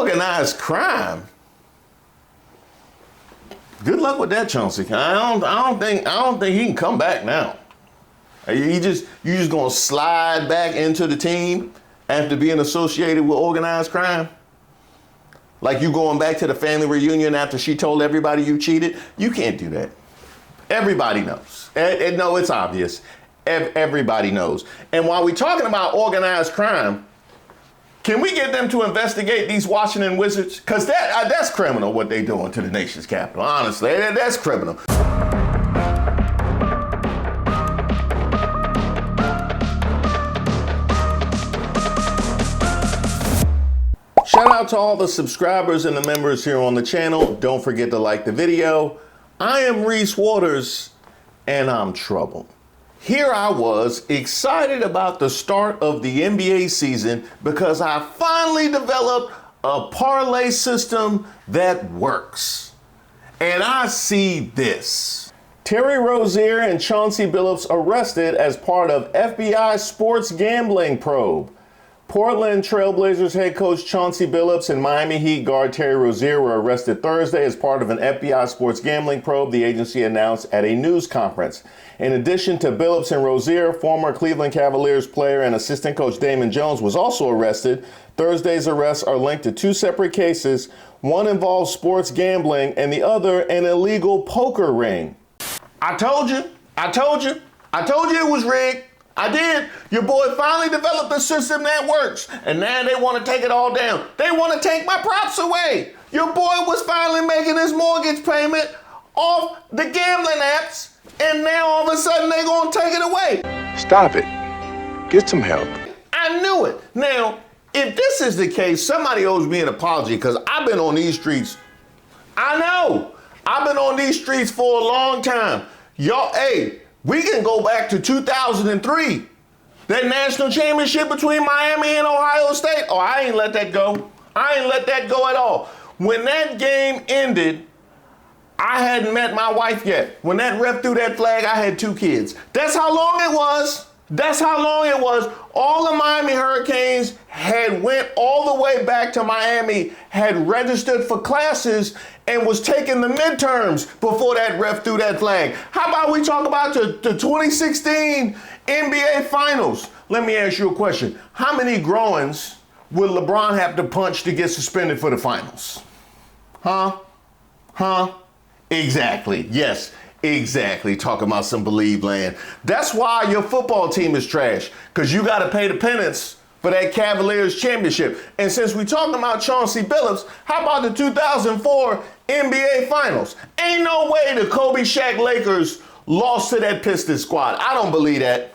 Organized crime. Good luck with that, Chauncey. I don't think he can come back now. You just gonna slide back into the team after being associated with organized crime? Like you going back to the family reunion after she told everybody you cheated? You can't do that. Everybody knows. And no, it's obvious. Everybody knows. And while we're talking about organized crime, can we get them to investigate these Washington Wizards? Because that's criminal what they doing to the nation's capital. Honestly, that's criminal. Shout out to all the subscribers and the members here on the channel. Don't forget to like the video. I am Reese Waters, and I'm troubled. Here I was excited about the start of the NBA season because I finally developed a parlay system that works. And I see this. Terry Rozier and Chauncey Billups arrested as part of FBI sports gambling probe. Portland Trailblazers head coach Chauncey Billups and Miami Heat guard Terry Rozier were arrested Thursday as part of an FBI sports gambling probe, the agency announced at a news conference. In addition to Billups and Rozier, former Cleveland Cavaliers player and assistant coach Damon Jones was also arrested. Thursday's arrests are linked to two separate cases. One involves sports gambling and the other an illegal poker ring. I told you it was rigged. I did. Your boy finally developed a system that works, and now they want to take it all down. They want to take my props away. Your boy was finally making his mortgage payment off the gambling apps, and now all of a sudden they're going to take it away. Stop it. Get some help. I knew it. Now, if this is the case, somebody owes me an apology because I've been on these streets. I know. I've been on these streets for a long time. Y'all, hey, we can go back to 2003. That national championship between Miami and Ohio State. Oh, I ain't let that go. I ain't let that go at all. When that game ended, I hadn't met my wife yet. When that ref threw that flag, I had 2 kids. That's how long it was. That's how long it was. All the Miami Hurricanes had went all the way back to Miami, had registered for classes, and was taking the midterms before that ref threw that flag. How about we talk about the 2016 NBA Finals? Let me ask you a question. How many groins would LeBron have to punch to get suspended for the finals? Huh? Exactly. Yes. Exactly. Talking about some believe land. That's why your football team is trash, because you got to pay the penance for that Cavaliers championship. And since we're talking about Chauncey Billups, how about the 2004 NBA Finals? Ain't no way the Kobe Shaq Lakers lost to that Pistons squad. I don't believe that.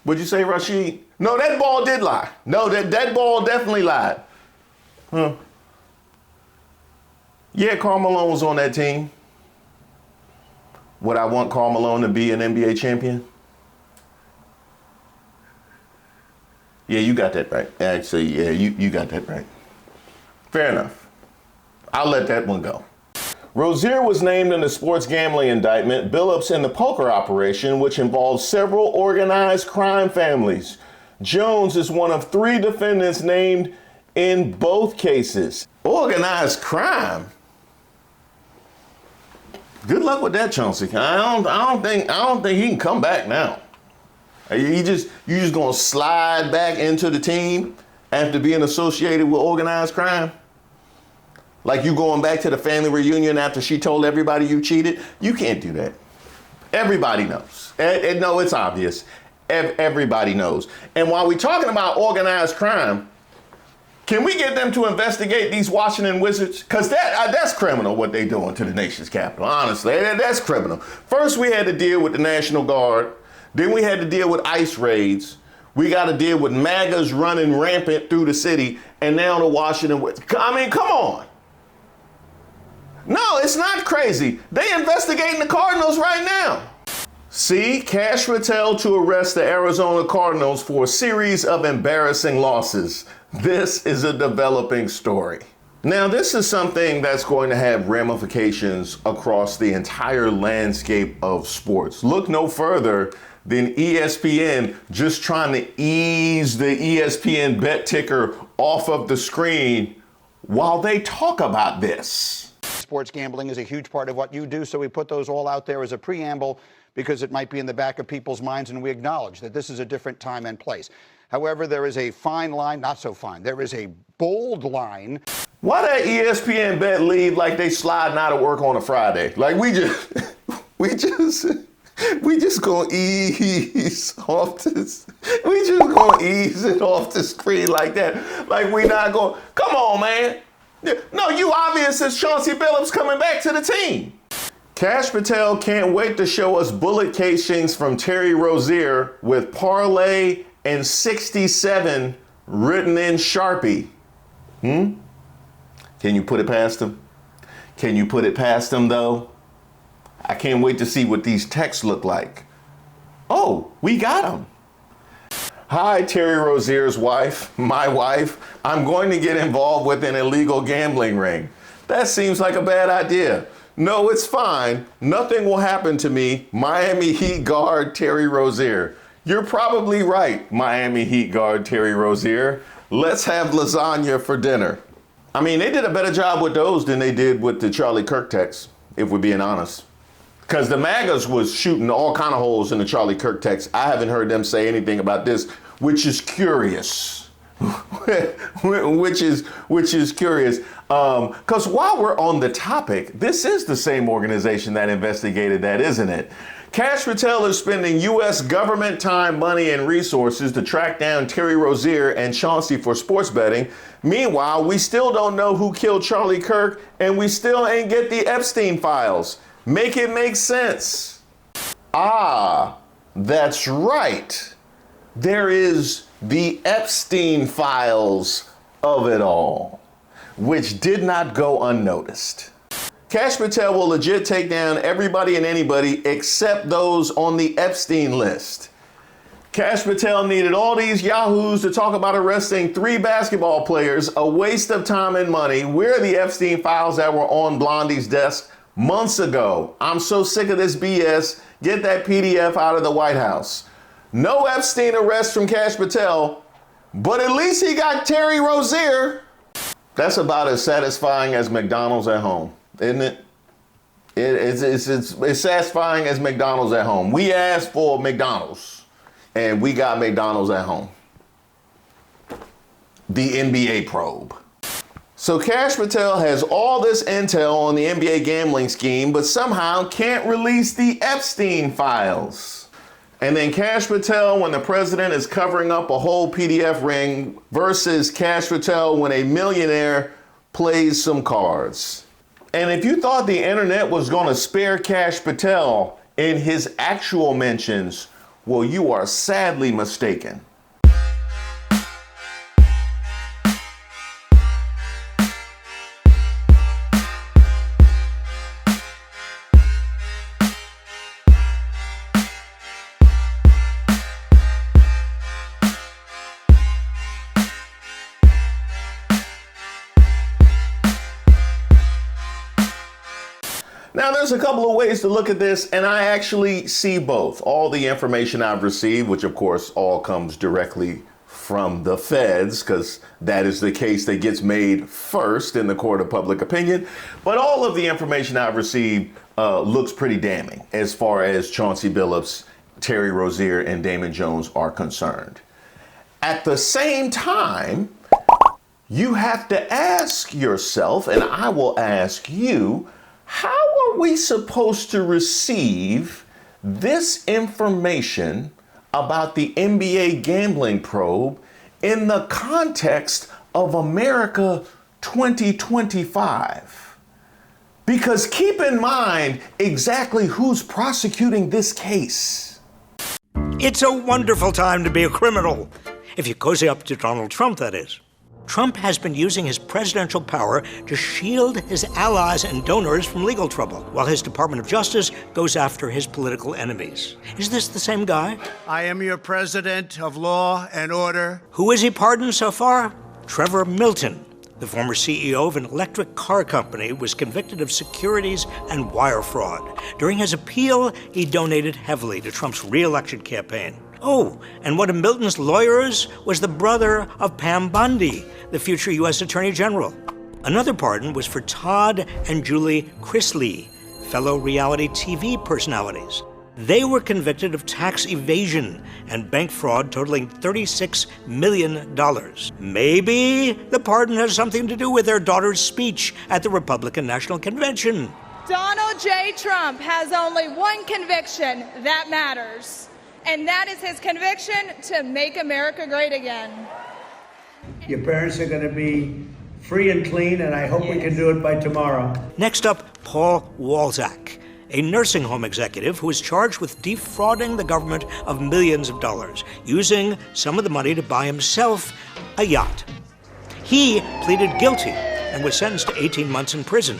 What'd you say, Rashid? No, that ball did lie. No, that ball definitely lied. Huh? Yeah, Karl Malone was on that team. Would I want Karl Malone to be an NBA champion? Yeah, you got that right. Actually, yeah, you got that right. Fair enough. I'll let that one go. Rozier was named in the sports gambling indictment, Billups in the poker operation, which involves several organized crime families. Jones is one of 3 defendants named in both cases. Organized crime? Good luck with that, Chauncey. I don't think he can come back now. You just gonna slide back into the team after being associated with organized crime? Like you going back to the family reunion after she told everybody you cheated? You can't do that. Everybody knows. And no, it's obvious. Everybody knows. And while we're talking about organized crime, can we get them to investigate these Washington Wizards? Because that's criminal what they doing to the nation's capital. Honestly, that's criminal. First, we had to deal with the National Guard. Then we had to deal with ICE raids. We got to deal with MAGAs running rampant through the city. And now the Washington Wizards. I mean, come on. No, it's not crazy. They investigating the Cardinals right now. See, Kash Patel to arrest the Arizona Cardinals for a series of embarrassing losses. This is a developing story. Now, this is something that's going to have ramifications across the entire landscape of sports. Look no further than ESPN just trying to ease the ESPN bet ticker off of the screen while they talk about this. Sports gambling is a huge part of what you do, so we put those all out there as a preamble because it might be in the back of people's minds, and we acknowledge that this is a different time and place. However, there is a fine line, not so fine, there is a bold line. Why that ESPN bet lead like they sliding out of work on a Friday? Like we just gonna ease off this. We just gonna ease it off the screen like that. Like we not gonna, come on, man. No, you obvious as Chauncey Billups coming back to the team. Kash Patel can't wait to show us bullet casings from Terry Rozier with parlay and 67 written in Sharpie. Can you put it past him? Can you put it past him though? I can't wait to see what these texts look like. Oh, we got them. Hi, Terry Rozier's wife, my wife. I'm going to get involved with an illegal gambling ring. That seems like a bad idea. No, it's fine. Nothing will happen to me. Miami Heat guard Terry Rozier. You're probably right, Miami Heat guard Terry Rozier. Let's have lasagna for dinner. I mean, they did a better job with those than they did with the Charlie Kirk text, if we're being honest. Because the MAGAs was shooting all kind of holes in the Charlie Kirk text. I haven't heard them say anything about this, which is curious. which is curious. Because while we're on the topic, this is the same organization that investigated that, isn't it? Kash Patel is spending U.S. government time, money, and resources to track down Terry Rozier and Chauncey for sports betting. Meanwhile, we still don't know who killed Charlie Kirk, and we still ain't get the Epstein files. Make it make sense. Ah, that's right. There is the Epstein files of it all, which did not go unnoticed. Kash Patel will legit take down everybody and anybody except those on the Epstein list. Kash Patel needed all these yahoos to talk about arresting 3 basketball players, a waste of time and money. Where are the Epstein files that were on Blondie's desk months ago? I'm so sick of this BS. Get that PDF out of the White House. No Epstein arrest from Kash Patel, but at least he got Terry Rozier. That's about as satisfying as McDonald's at home, isn't it? It's satisfying as McDonald's at home. We asked for McDonald's, and we got McDonald's at home. The NBA probe. So Kash Patel has all this intel on the NBA gambling scheme, but somehow can't release the Epstein files. And then Kash Patel when the president is covering up a whole PDF ring versus Kash Patel when a millionaire plays some cards. And if you thought the internet was going to spare Kash Patel in his actual mentions, well, you are sadly mistaken. Now, there's a couple of ways to look at this, and I actually see both. All the information I've received, which of course all comes directly from the feds, because that is the case that gets made first in the court of public opinion. But all of the information I've received looks pretty damning as far as Chauncey Billups, Terry Rozier, and Damon Jones are concerned. At the same time, you have to ask yourself, and I will ask you, how are we supposed to receive this information about the NBA gambling probe in the context of America 2025? Because keep in mind exactly who's prosecuting this case. It's a wonderful time to be a criminal. If you cozy up to Donald Trump, that is. Trump has been using his presidential power to shield his allies and donors from legal trouble, while his Department of Justice goes after his political enemies. Is this the same guy? I am your president of law and order. Who has he pardoned so far? Trevor Milton, the former CEO of an electric car company, was convicted of securities and wire fraud. During his appeal, he donated heavily to Trump's re-election campaign. Oh, and one of Milton's lawyers was the brother of Pam Bondi, the future U.S. Attorney General. Another pardon was for Todd and Julie Chrisley, fellow reality TV personalities. They were convicted of tax evasion and bank fraud totaling $36 million. Maybe the pardon has something to do with their daughter's speech at the Republican National Convention. Donald J. Trump has only one conviction that matters, and that is his conviction to make America great again. Your parents are going to be free and clean, and I hope we can do it by tomorrow. Next up, Paul Walczak, a nursing home executive who is charged with defrauding the government of millions of dollars, using some of the money to buy himself a yacht. He pleaded guilty and was sentenced to 18 months in prison.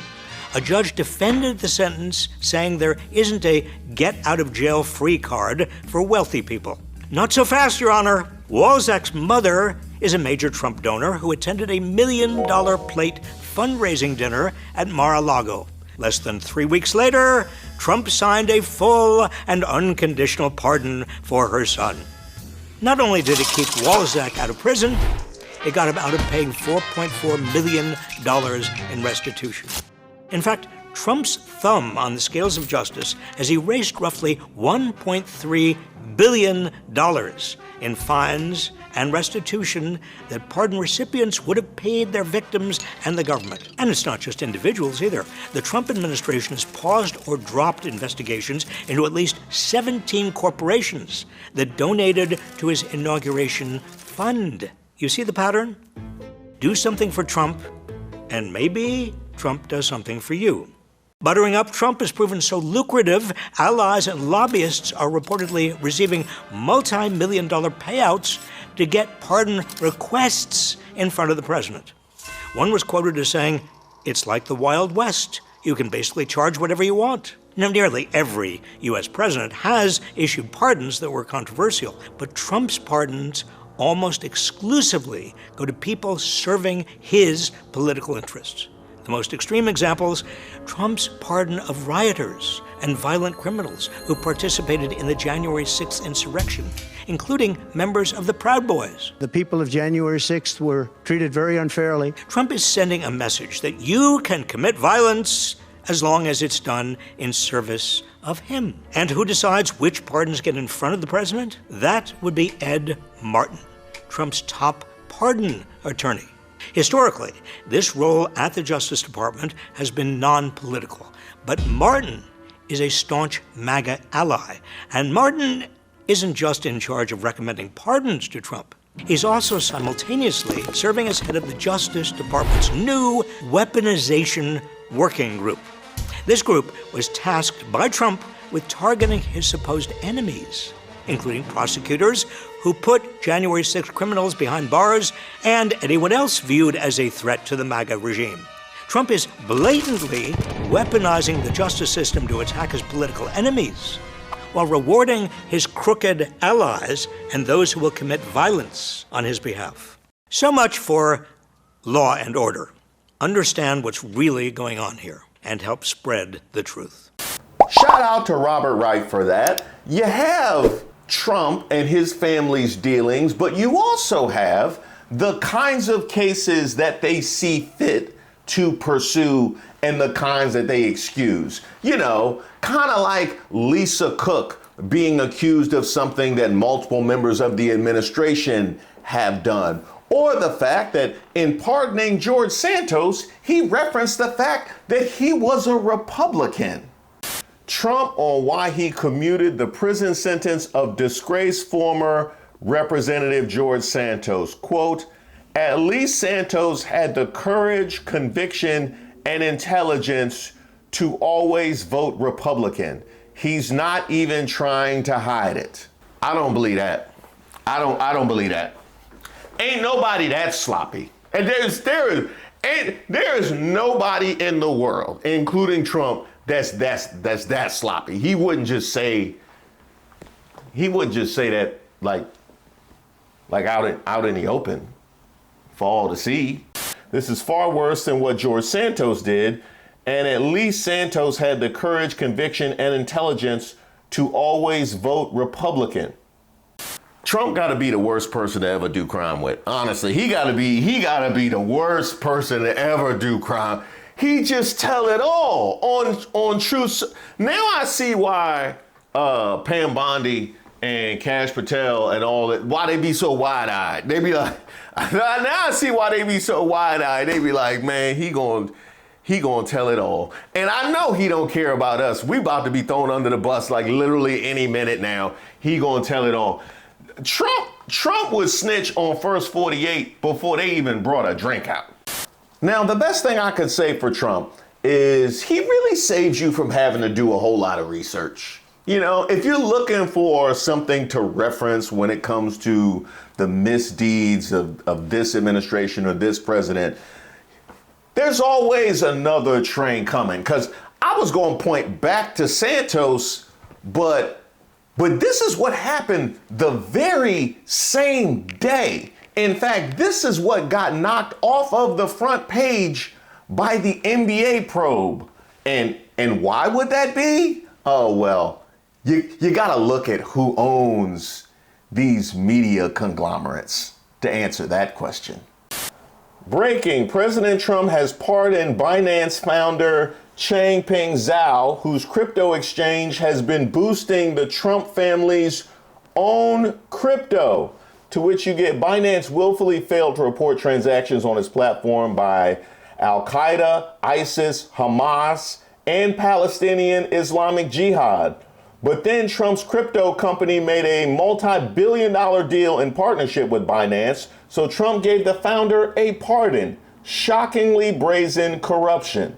A judge defended the sentence, saying there isn't a get-out-of-jail-free card for wealthy people. Not so fast, Your Honor. Walczak's mother is a major Trump donor who attended a $1 million plate fundraising dinner at Mar-a-Lago. Less than 3 weeks later, Trump signed a full and unconditional pardon for her son. Not only did it keep Walczak out of prison, it got him out of paying $4.4 million in restitution. In fact, Trump's thumb on the scales of justice has erased roughly $1.3 billion in fines and restitution that pardon recipients would have paid their victims and the government. And it's not just individuals either. The Trump administration has paused or dropped investigations into at least 17 corporations that donated to his inauguration fund. You see the pattern? Do something for Trump, and maybe Trump does something for you. Buttering up Trump has proven so lucrative, allies and lobbyists are reportedly receiving multi-million-dollar payouts to get pardon requests in front of the president. One was quoted as saying, "It's like the Wild West. You can basically charge whatever you want." Now, nearly every U.S. president has issued pardons that were controversial, but Trump's pardons almost exclusively go to people serving his political interests. The most extreme examples, Trump's pardon of rioters and violent criminals who participated in the January 6th insurrection, including members of the Proud Boys. The people of January 6th were treated very unfairly. Trump is sending a message that you can commit violence as long as it's done in service of him. And who decides which pardons get in front of the president? That would be Ed Martin, Trump's top pardon attorney. Historically, this role at the Justice Department has been non-political, but Martin is a staunch MAGA ally, and Martin isn't just in charge of recommending pardons to Trump. He's also simultaneously serving as head of the Justice Department's new weaponization working group. This group was tasked by Trump with targeting his supposed enemies, including prosecutors who put January 6th criminals behind bars and anyone else viewed as a threat to the MAGA regime. Trump is blatantly weaponizing the justice system to attack his political enemies, while rewarding his crooked allies and those who will commit violence on his behalf. So much for law and order. Understand what's really going on here and help spread the truth. Shout out to Robert Wright for that. You have Trump and his family's dealings, but you also have the kinds of cases that they see fit to pursue and the kinds that they excuse. You know, kind of like Lisa Cook being accused of something that multiple members of the administration have done. Or the fact that in pardoning George Santos, he referenced the fact that he was a Republican. Trump on why he commuted the prison sentence of disgraced former Representative George Santos. Quote, "At least Santos had the courage, conviction, and intelligence to always vote Republican. He's not even trying to hide it." I don't believe that. I don't believe that. Ain't nobody that sloppy. And there is nobody in the world, including Trump, that's that sloppy. He wouldn't just say that like out in the open for all to see. This is far worse than what George Santos did, and at least Santos had the courage, conviction, and intelligence to always vote Republican. Trump got to be the worst person to ever do crime with. Honestly, he got to be the worst person to ever do crime. He just tell it all on truth. Now I see why Pam Bondi and Kash Patel and all that, why they be so wide-eyed. They be like, now I see why they be so wide-eyed. They be like, man, he gonna tell it all. And I know he don't care about us. We about to be thrown under the bus like literally any minute now. He gonna tell it all. Trump would snitch on First 48 before they even brought a drink out. Now, the best thing I could say for Trump is he really saves you from having to do a whole lot of research. You know, if you're looking for something to reference when it comes to the misdeeds of this administration or this president, there's always another train coming. Because I was going to point back to Santos, but this is what happened the very same day. In fact, this is what got knocked off of the front page by the NBA probe. And why would that be? Oh, well, you got to look at who owns these media conglomerates to answer that question. Breaking, President Trump has pardoned Binance founder Changpeng Zhao, whose crypto exchange has been boosting the Trump family's own crypto, to which you get Binance willfully failed to report transactions on its platform by Al-Qaeda, ISIS, Hamas, and Palestinian Islamic Jihad. But then Trump's crypto company made a multi-billion-dollar deal in partnership with Binance, so Trump gave the founder a pardon. Shockingly brazen corruption.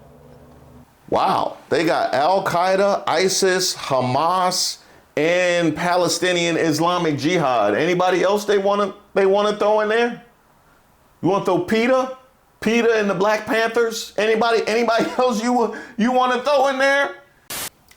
Wow, they got Al-Qaeda, ISIS, Hamas, and Palestinian Islamic Jihad. Anybody else they want to throw in there? You want to throw PETA and the Black Panthers? Anybody else you want to throw in there?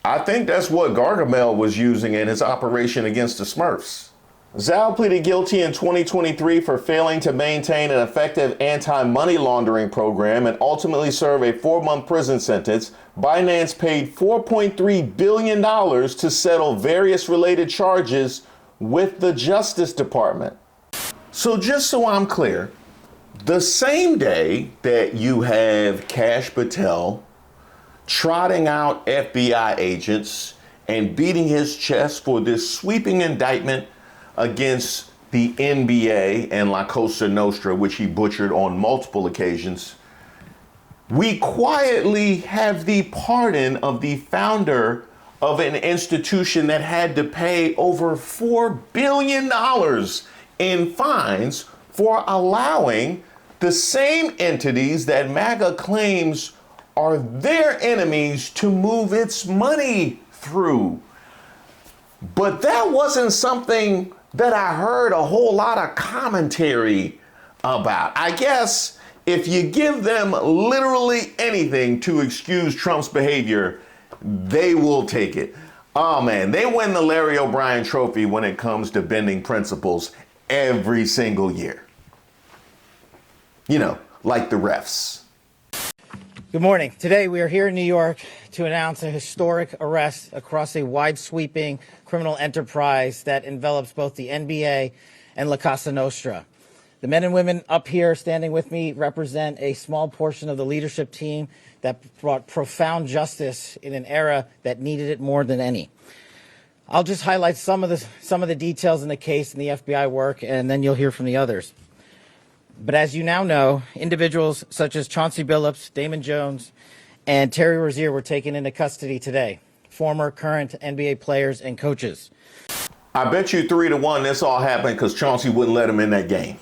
I think that's what Gargamel was using in his operation against the Smurfs. Zhao pleaded guilty in 2023 for failing to maintain an effective anti-money laundering program and ultimately serve a 4-month prison sentence. Binance paid $4.3 billion to settle various related charges with the Justice Department. So just so I'm clear, the same day that you have Kash Patel trotting out FBI agents and beating his chest for this sweeping indictment against the NBA and La Cosa Nostra, which he butchered on multiple occasions, we quietly have the pardon of the founder of an institution that had to pay over $4 billion in fines for allowing the same entities that MAGA claims are their enemies to move its money through. But that wasn't something that I heard a whole lot of commentary about. I guess if you give them literally anything to excuse Trump's behavior, they will take it. Oh man, they win the Larry O'Brien trophy when it comes to bending principles every single year. You know, like the refs. Good morning. Today we are here in New York to announce a historic arrest across a wide-sweeping criminal enterprise that envelops both the NBA and La Casa Nostra. The men and women up here standing with me represent a small portion of the leadership team that brought profound justice in an era that needed it more than any. I'll just highlight some of the details in the case and the FBI work, and then you'll hear from the others. But as you now know, individuals such as Chauncey Billups, Damon Jones, and Terry Rozier were taken into custody today, former, current NBA players and coaches. I bet you 3-1 this all happened because Chauncey wouldn't let him in that game.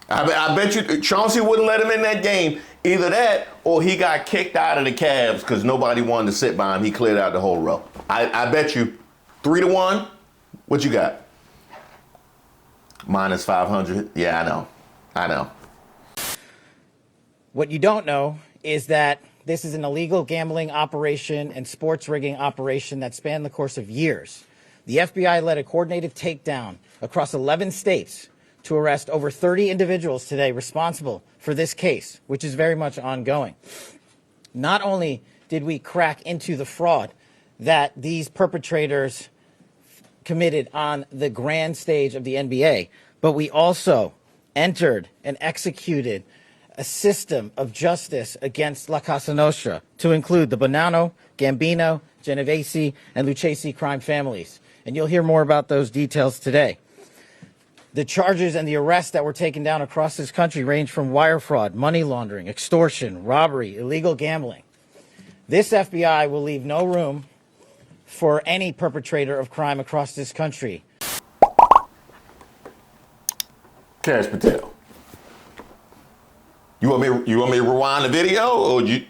I bet you Chauncey wouldn't let him in that game. Either that or he got kicked out of the Cavs because nobody wanted to sit by him. He cleared out the whole row. I bet you 3-1. What you got? Minus 500. Yeah, I know. What you don't know is that this is an illegal gambling operation and sports rigging operation that spanned the course of years. The FBI led a coordinated takedown across 11 states to arrest over 30 individuals today responsible for this case, which is very much ongoing. Not only did we crack into the fraud that these perpetrators committed on the grand stage of the NBA, but we also entered and executed a system of justice against La Casa Nostra to include the Bonanno, Gambino, Genovese, and Lucchese crime families. And you'll hear more about those details today. The charges and the arrests that were taken down across this country range from wire fraud, money laundering, extortion, robbery, illegal gambling. This FBI will leave no room for any perpetrator of crime across this country. Kash Patel. You want me to rewind the video, or you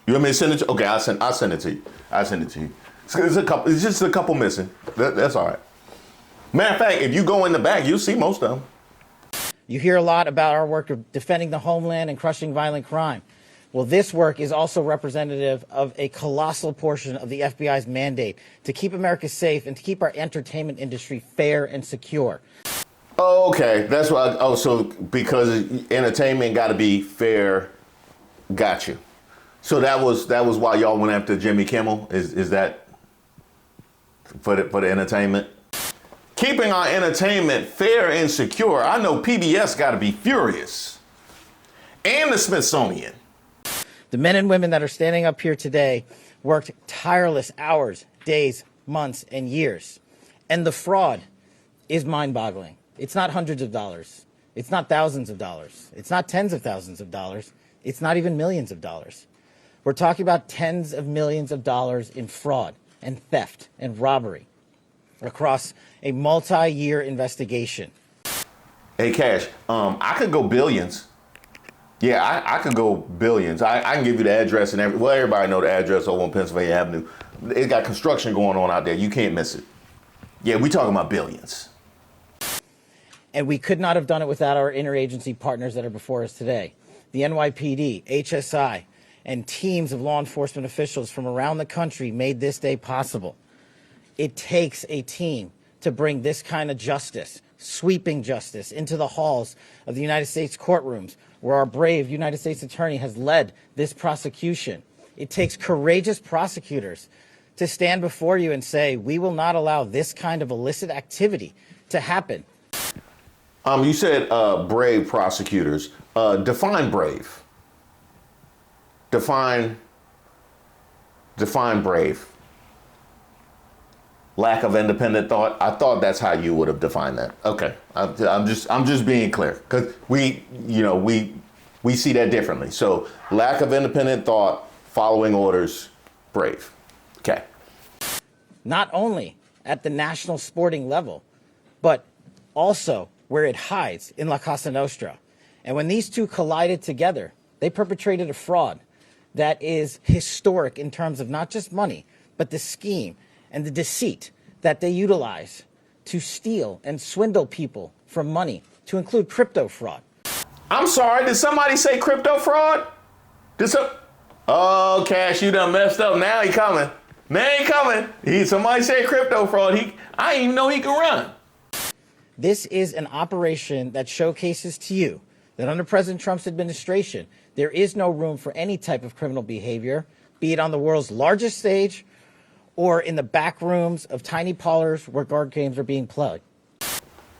want me to send it to? Okay, I'll send it to you. It's just a couple missing. That's all right. Matter of fact, if you go in the back, you'll see most of them. You hear a lot about our work of defending the homeland and crushing violent crime. Well, this work is also representative of a colossal portion of the FBI's mandate to keep America safe and to keep our entertainment industry fair and secure. Okay, that's why. So because entertainment got to be fair, got you. So that was why y'all went after Jimmy Kimmel. Is that for the entertainment? Keeping our entertainment fair and secure. I know PBS got to be furious, and the Smithsonian. The men and women that are standing up here today worked tireless hours, days, months, and years. And the fraud is mind-boggling. It's not hundreds of dollars. It's not thousands of dollars. It's not tens of thousands of dollars. It's not even millions of dollars. We're talking about tens of millions of dollars in fraud and theft and robbery across a multi-year investigation. Hey, Kash, I could go billions. Yeah, I could go billions. I can give you the address and everything. Well, everybody know the address over on Pennsylvania Avenue. It's got construction going on out there. You can't miss it. Yeah, we talking about billions. And we could not have done it without our interagency partners that are before us today. The NYPD, HSI, and teams of law enforcement officials from around the country made this day possible. It takes a team to bring this kind of justice, sweeping justice, into the halls of the United States courtrooms, where our brave United States attorney has led this prosecution. It takes courageous prosecutors to stand before you and say, we will not allow this kind of illicit activity to happen. You said brave prosecutors. Define brave. Define brave. Lack of independent thought. I thought that's how you would have defined that. Okay, I'm just being clear, because we see that differently. So lack of independent thought, following orders, brave. Okay. Not only at the national sporting level, but also where it hides in La Casa Nostra. And when these two collided together, they perpetrated a fraud that is historic in terms of not just money, but the scheme and the deceit that they utilize to steal and swindle people from money, to include crypto fraud. I'm sorry, did somebody say crypto fraud? Oh, Kash, you done messed up. Now he coming. Somebody said crypto fraud. I didn't even know he could run. This is an operation that showcases to you that under President Trump's administration, there is no room for any type of criminal behavior, be it on the world's largest stage or in the back rooms of tiny parlors where card games are being played.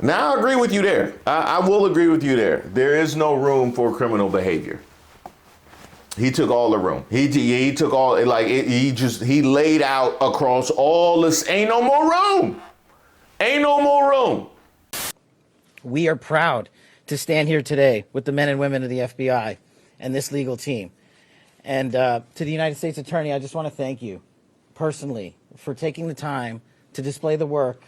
Now I agree with you there. I will agree with you there. There is no room for criminal behavior. He took all the room. He took all, he laid out across all this. Ain't no more room. Ain't no more room. We are proud to stand here today with the men and women of the FBI and this legal team. And to the United States Attorney, I just want to thank you personally for taking the time to display the work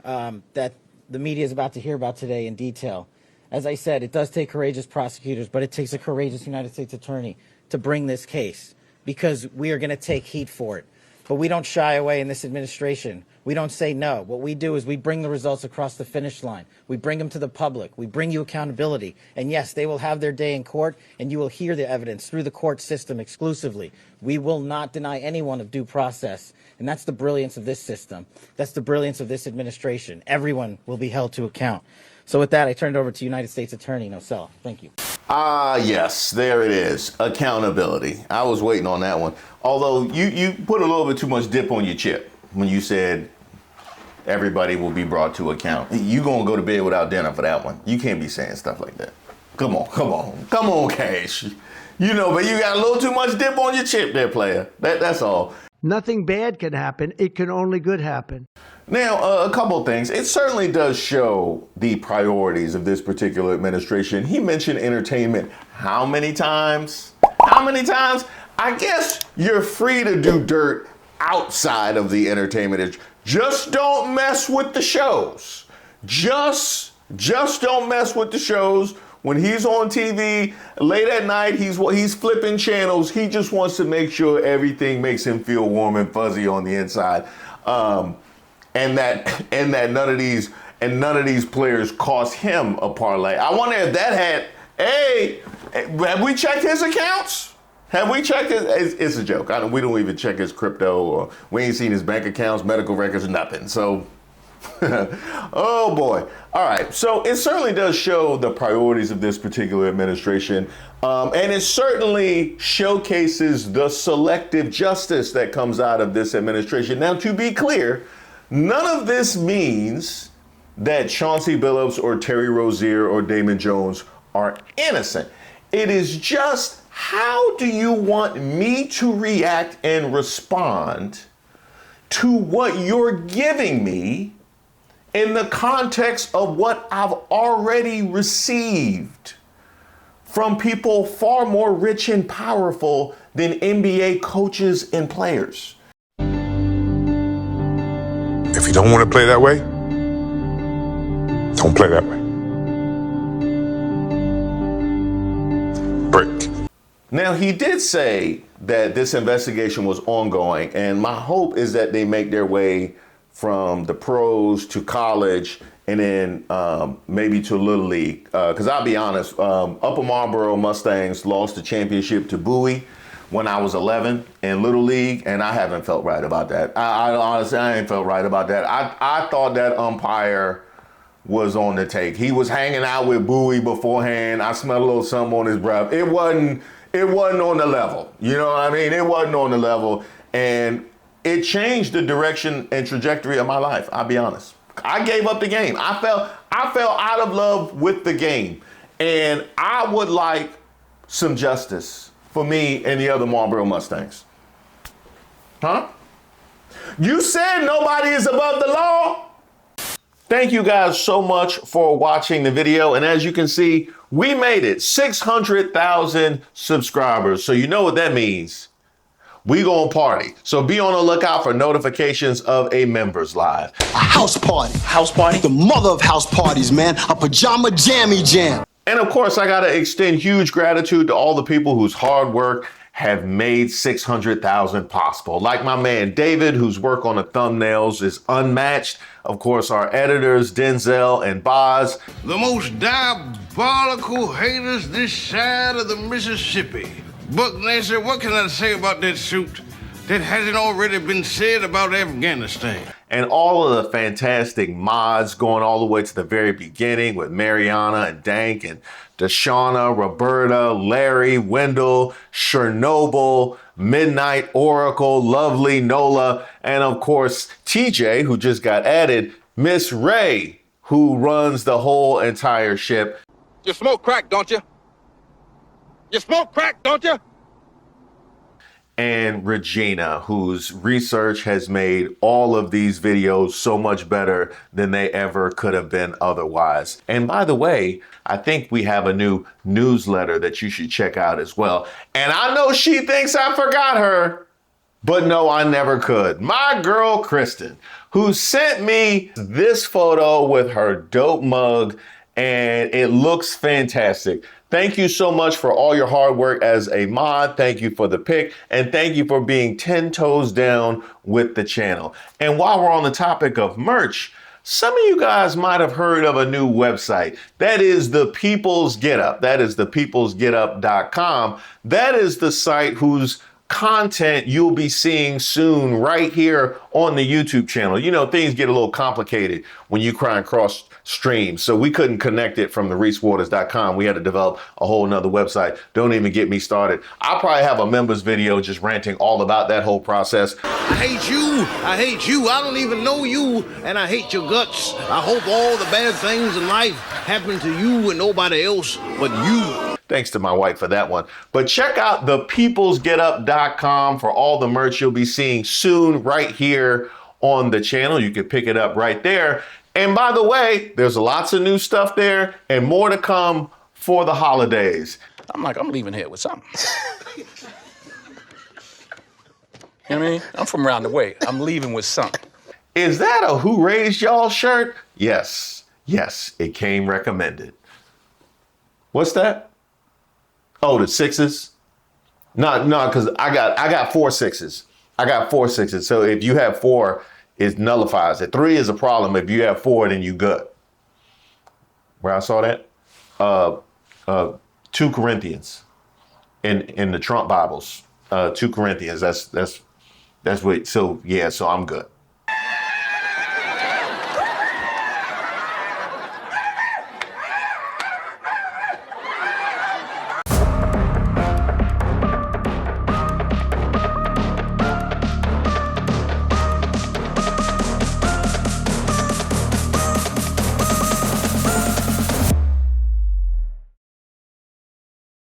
that the media is about to hear about today in detail. As I said, it does take courageous prosecutors, but it takes a courageous United States Attorney to bring this case, because we are going to take heat for it. But we don't shy away in this administration. We don't say no. What we do is we bring the results across the finish line. We bring them to the public. We bring you accountability. And yes, they will have their day in court, and you will hear the evidence through the court system exclusively. We will not deny anyone of due process. And that's the brilliance of this system. That's the brilliance of this administration. Everyone will be held to account. So with that, I turn it over to United States Attorney Nosella. Thank you. Yes, there it is. Accountability. I was waiting on that one. Although you put a little bit too much dip on your chip when you said everybody will be brought to account. You gonna go to bed without dinner for that one. You can't be saying stuff like that. Come on, Cash. You know, but you got a little too much dip on your chip there, player. That's all. Nothing bad can happen. It can only good happen. Now, a couple of things. It certainly does show the priorities of this particular administration. He mentioned entertainment how many times? How many times? I guess you're free to do dirt outside of the entertainment. Just don't mess with the shows. Just don't mess with the shows. When he's on TV late at night, he's flipping channels. He just wants to make sure everything makes him feel warm and fuzzy on the inside, and that none of these players cost him a parlay. I wonder if that had. Hey, have we checked his accounts? Have we checked his? It's a joke. We don't even check his crypto, or we ain't seen his bank accounts, medical records, nothing. So. Oh boy. All right. So it certainly does show the priorities of this particular administration. And it certainly showcases the selective justice that comes out of this administration. Now, to be clear, none of this means that Chauncey Billups or Terry Rozier or Damon Jones are innocent. It is just, how do you want me to react and respond to what you're giving me in the context of what I've already received from people far more rich and powerful than NBA coaches and players? If you don't want to play that way, don't play that way. Break. Now, he did say that this investigation was ongoing, and my hope is that they make their way from the pros to college, and then maybe to Little League. Because I'll be honest, Upper Marlboro Mustangs lost the championship to Bowie when I was 11 in Little League, and I haven't felt right about that. I honestly, I ain't felt right about that. I thought that umpire was on the take. He was hanging out with Bowie beforehand. I smelled a little something on his breath. It wasn't on the level. You know what I mean? It wasn't on the level. And it changed the direction and trajectory of my life. I'll be honest. I gave up the game. I fell out of love with the game. And I would like some justice for me and the other Marlboro Mustangs. Huh? You said nobody is above the law. Thank you guys so much for watching the video. And as you can see, we made it 600,000 subscribers. So you know what that means. We gonna party. So be on the lookout for notifications of a members live. A house party. House party? The mother of house parties, man. A pajama jammy jam. And of course, I gotta extend huge gratitude to all the people whose hard work have made 600,000 possible. Like my man David, whose work on the thumbnails is unmatched. Of course, our editors, Denzel and Boz. The most diabolical haters this side of the Mississippi. Buck Nancy, what can I say about that suit that hasn't already been said about Afghanistan? And all of the fantastic mods going all the way to the very beginning with Mariana and Dank and Deshauna, Roberta, Larry, Wendell, Chernobyl, Midnight Oracle, Lovely, Nola, and of course, TJ, who just got added, Miss Ray, who runs the whole entire ship. You smoke crack, don't you? You smoke crack, don't you? And Regina, whose research has made all of these videos so much better than they ever could have been otherwise. And by the way, I think we have a new newsletter that you should check out as well. And I know she thinks I forgot her, but no, I never could. My girl, Kristen, who sent me this photo with her dope mug, and it looks fantastic. Thank you so much for all your hard work as a mod. Thank you for the pick, and thank you for being 10 toes down with the channel. And while we're on the topic of merch, some of you guys might have heard of a new website. That is the People's Getup. That is the peoplesgetup.com. That is the site whose content you'll be seeing soon right here on the YouTube channel. You know, things get a little complicated when you try and cross streams. So we couldn't connect it from the reesewaters.com. We had to develop a whole nother website. Don't even get me started. I'll probably have a members video just ranting all about that whole process. I hate you. I hate you. I don't even know you, and I hate your guts. I hope all the bad things in life happen to you and nobody else but you. Thanks to my wife for that one. But check out thepeoplesgetup.com for all the merch you'll be seeing soon right here on the channel. You can pick it up right there. And by the way, there's lots of new stuff there and more to come for the holidays. I'm leaving here with something. You know what I mean? I'm from around the way. I'm leaving with something. Is that a Who Raised Y'all shirt? Yes, it came recommended. What's that? Oh, the sixes? No, because I got 4 6s. I got 4 6s. So if you have 4, it nullifies it. 3 is a problem. If you have 4, then you good. Where I saw that? 2 Corinthians in the Trump Bibles. 2 Corinthians. That's what. So yeah. So I'm good.